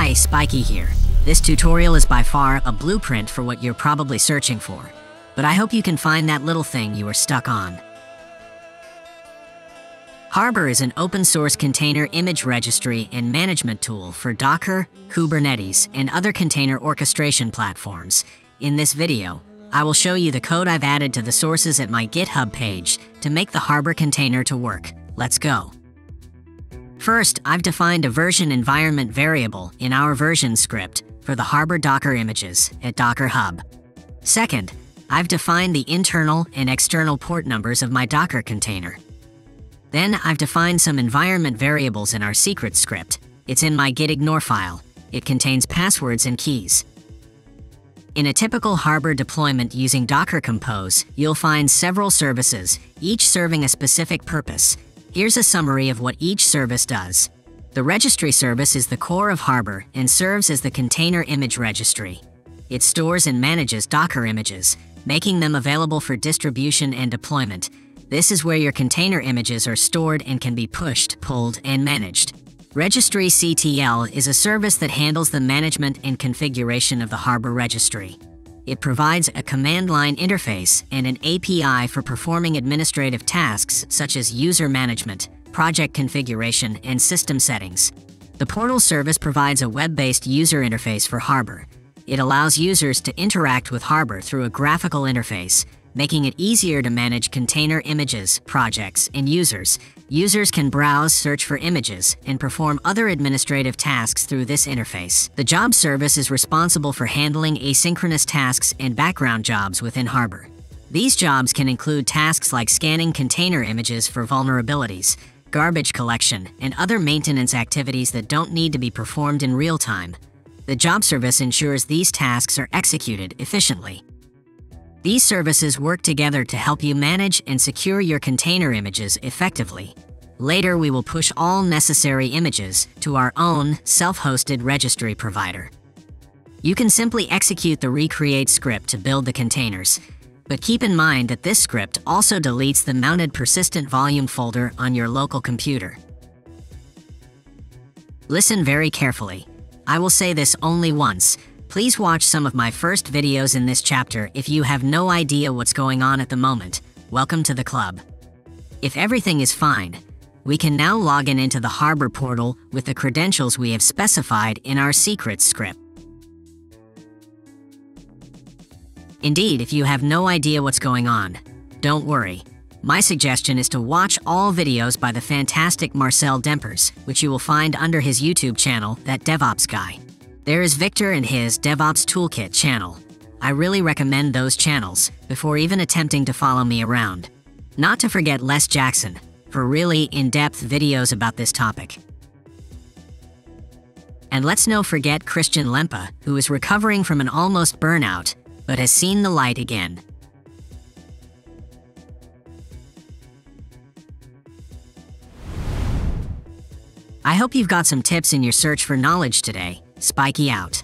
Hi, Spiky here. This tutorial is by far a blueprint for what you're probably searching for, but I hope you can find that little thing you were stuck on. Harbor is an open-source container image registry and management tool for Docker, Kubernetes, and other container orchestration platforms. In this video, I will show you the code I've added to the sources at my GitHub page to make the Harbor container to work. Let's go. First, I've defined a version environment variable in our version script for the Harbor Docker images at Docker Hub. Second, I've defined the internal and external port numbers of my Docker container. Then I've defined some environment variables in our secret script. It's in my gitignore file. It contains passwords and keys. In a typical Harbor deployment using Docker Compose, you'll find several services, each serving a specific purpose. Here's a summary of what each service does. The registry service is the core of Harbor and serves as the container image registry. It stores and manages Docker images, making them available for distribution and deployment. This is where your container images are stored and can be pushed, pulled, and managed. Registry.ctl is a service that handles the management and configuration of the Harbor registry. It provides a command line interface and an API for performing administrative tasks such as user management, project configuration, and system settings. The portal service provides a web-based user interface for Harbor. It allows users to interact with Harbor through a graphical interface, making it easier to manage container images, projects, and users. Users can browse, search for images, and perform other administrative tasks through this interface. The job service is responsible for handling asynchronous tasks and background jobs within Harbor. These jobs can include tasks like scanning container images for vulnerabilities, garbage collection, and other maintenance activities that don't need to be performed in real time. The job service ensures these tasks are executed efficiently. These services work together to help you manage and secure your container images effectively. Later, we will push all necessary images to our own self-hosted registry provider. You can simply execute the recreate script to build the containers, but keep in mind that this script also deletes the mounted persistent volume folder on your local computer. Listen very carefully. I will say this only once. Please watch some of my first videos in this chapter if you have no idea what's going on at the moment. Welcome to the club. If everything is fine, we can now log in into the Harbor portal with the credentials we have specified in our secret script. Indeed, if you have no idea what's going on, don't worry. My suggestion is to watch all videos by the fantastic Marcel Dempers, which you will find under his YouTube channel, That DevOps Guy. There is Victor and his DevOps Toolkit channel. I really recommend those channels before even attempting to follow me around. Not to forget Les Jackson for really in-depth videos about this topic. And let's not forget Christian Lempa, who is recovering from an almost burnout, but has seen the light again. I hope you've got some tips in your search for knowledge today. Spiky out.